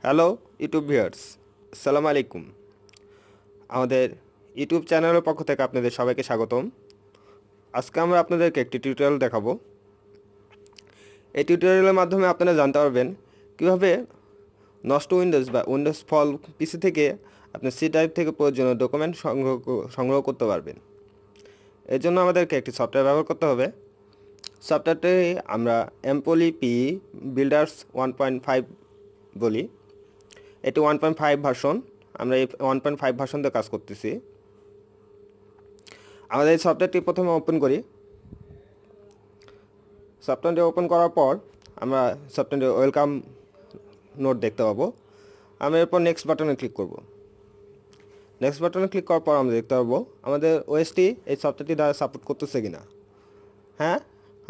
Hello YouTube viewers, আসসালামু আলাইকুম। আমাদের ইউটিউব চ্যানেলের পক্ষ থেকে আপনাদের সবাইকে স্বাগতম। আজকে আমরা আপনাদেরকে একটি টিউটোরিয়াল দেখাবো। এই টিউটোরিয়ালের মাধ্যমে আপনারা জানতে পারবেন কীভাবে নষ্ট উইন্ডোজ বা উইন্ডোজ ফল পিসি থেকে আপনি সি ড্রাইভ থেকে প্রয়োজনীয় ডকুমেন্ট সংগ্রহ করতে পারবেন। এর জন্য আমাদেরকে একটি সফটওয়্যার ব্যবহার করতে হবে। সফটওয়্যারটি আমরা এমপলি পি বিল্ডার্স 1.5 বলি। এটি 1.5 ভার্সন। আমরা এই 1.5 ভার্সন দিয়ে কাজ করতেছি। আমাদের এই সফটওয়্যারটি প্রথমে ওপেন করি। সফটওয়্যারটি ওপেন করার পর আমরা সফটওয়্যারটি ওয়েলকাম নোট দেখতে পাবো। আমরা এরপর নেক্সট বাটনে ক্লিক করব। নেক্সট বাটনে ক্লিক করার পর আমরা দেখতে পাবো আমাদের ওএসটি এই সফটওয়্যারটি দ্বারা সাপোর্ট করতেছে কিনা। হ্যাঁ,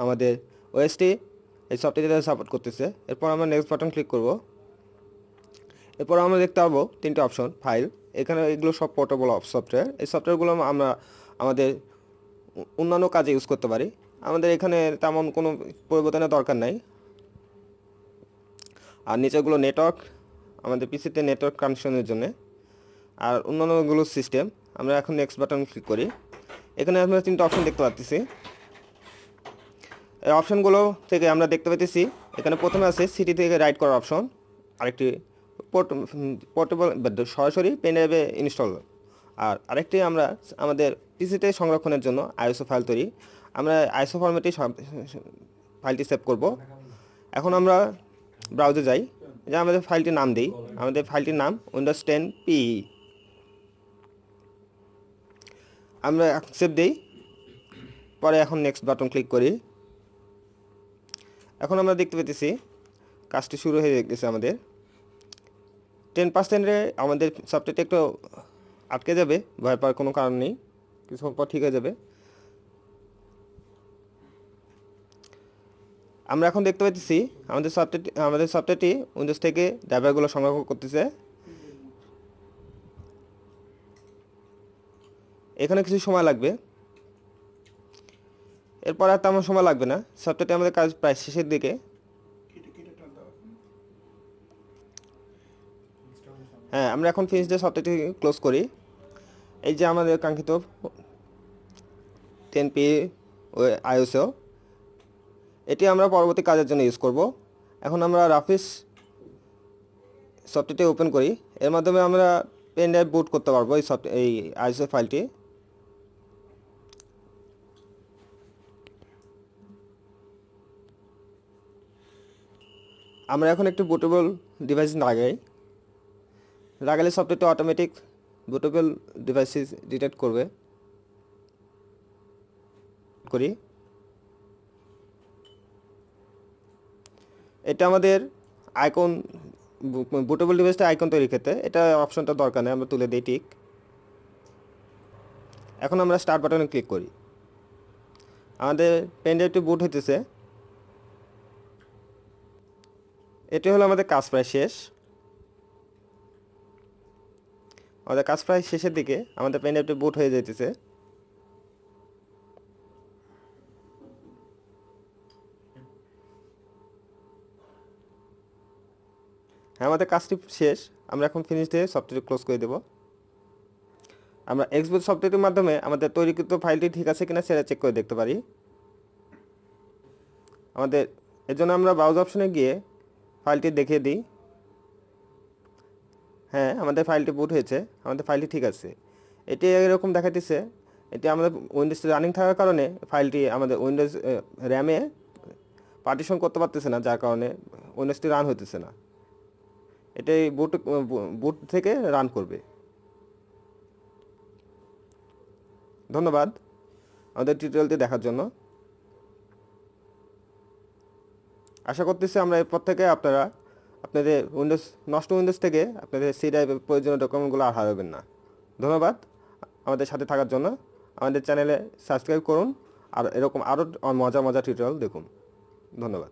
আমাদের ওএসটি এই সফটওয়্যারটি দ্বারা সাপোর্ট করতেছে। এরপর আমরা নেক্সট বাটন ক্লিক করব। এরপর আমরা দেখতে পাবো তিনটে অপশন ফাইল। এখানে এগুলো সব পোর্টেবল সফটওয়্যার। এই সফটওয়্যারগুলো আমরা আমাদের অন্যান্য কাজে ইউজ করতে পারি। আমাদের এখানে তেমন কোনো পরিবর্তনের দরকার নাই। আর নিচেগুলো নেটওয়ার্ক, আমাদের পিসিতে নেটওয়ার্ক কানেকশনের জন্য। আর অন্যান্যগুলো সিস্টেম। আমরা এখন নেক্সট বাটন ক্লিক করি। এখানে আমরা তিনটে অপশন দেখতে পাচ্ছি। এই অপশনগুলো থেকে আমরা দেখতে পাচ্ছি এখানে প্রথমে আছে সিটি থেকে রাইট করার অপশন, আরেকটি পোর্টেবল সরাসরি পেন ড্রাইভে ইনস্টল, আর আরেকটি আমরা আমাদের পিসিতে সংরক্ষণের জন্য আইএসও ফাইল তৈরি। আমরা আইএসও ফরম্যাটে ফাইলটি সেভ করব। এখন আমরা ব্রাউজে যাই, যে আমাদের ফাইলটির নাম দিই। আমাদের ফাইলটির নাম উইন্ডোজ 10 পি। আমরা সেভ দিই, পরে এখন নেক্সট বাটন ক্লিক করি। এখন আমরা দেখতে পেতেছি কাজটি শুরু হয়ে গেছে। আমাদের 10%-এ আমাদের সফটওয়্যারটি একটু আটকে যাবে, ভয় পাওয়ার কোনো কারণ নেই, কিছুক্ষণ পর ঠিক হয়ে যাবে। আমরা এখন দেখতে পাচ্ছি আমাদের সফটওয়্যারটি উইন্ডোজ থেকে ড্রাইভারগুলো সংগ্রহ করতেছে। এখানে কিছু সময় লাগবে, এরপর আর তেমন সময় লাগবে না। সফটওয়্যারটি আমাদের কাজ প্রায় শেষের দিকে। হ্যাঁ, আমরা এখন ফিনিশ দিয়ে সফটওয়্যারটি ক্লোজ করি। এই যে আমাদের কাঙ্ক্ষিত 10p আইএসও, এটি আমরা পরবর্তী কাজের জন্য ইউজ করব। এখন আমরা রাফিস সফটওয়্যারটি ওপেন করি। এর মাধ্যমে আমরা পেন ড্রাইভ বুট করতে পারবো এই আইএসও ফাইলটি। আমরা এখন একটি বুটেবল ডিভাইস লাগালে সফটওয়্যারটি অটোমেটিক বুটেবল ডিভাইসেস ডিটেক্ট করি। এটা আমাদের আইকন, বুটেবল ডিভাইসটা আইকন তৈরি ক্ষেত্রে এটা অপশনটা দরকার নেই, আমরা তুলে দিই টিক। এখন আমরা স্টার্ট বাটনে ক্লিক করি। আমাদের পেন ড্রাইভটি বুট হইতেছে। এটি হলো আমাদের কাজ প্রায় শেষ। আমাদের কাজ প্রায় শেষের দিকে, আমাদের পেন ড্রাইভটি বুট হয়ে যাইতেছে। হ্যাঁ, আমাদের কাজটি শেষ। আমরা এখন ফিনিশ দিয়ে সফটওয়্যার ক্লোজ করে দেব। আমরা এক্সপোর্ট সফটওয়্যারের মাধ্যমে আমাদের তৈরিকৃত ফাইলটি ঠিক আছে কিনা সেটা চেক করে দেখতে পারি। এর জন্য আমরা ব্রাউজ অপশনে গিয়ে ফাইলটি দেখিয়ে দিই। হ্যাঁ, আমাদের ফাইলটি বুট হয়েছে, আমাদের ফাইলটি ঠিক আছে। এটি এরকম দেখাতেছে, এটি আমাদের উইন্ডোজ রানিং থাকার কারণে ফাইলটি আমাদের উইন্ডোজ র্যামে পার্টিশন করতে পারতেছে না, যার কারণে উইন্ডোজটি রান হইতেছে না। এটাই বুট থেকে রান করবে। ধন্যবাদ আমাদের টিউটোরিয়ালটি দেখার জন্য। আশা করতেছি আমরা এরপর থেকে আপনাদের নষ্ট উইন্ডোজ থেকে আপনাদের সি ড্রাইভের প্রয়োজনীয় ডকুমেন্টগুলো আর হারাবেন না। ধন্যবাদ আমাদের সাথে থাকার জন্য। আমাদের চ্যানেলে সাবস্ক্রাইব করুন আর এরকম আরও মজার টিউটোরিয়াল দেখুন। ধন্যবাদ।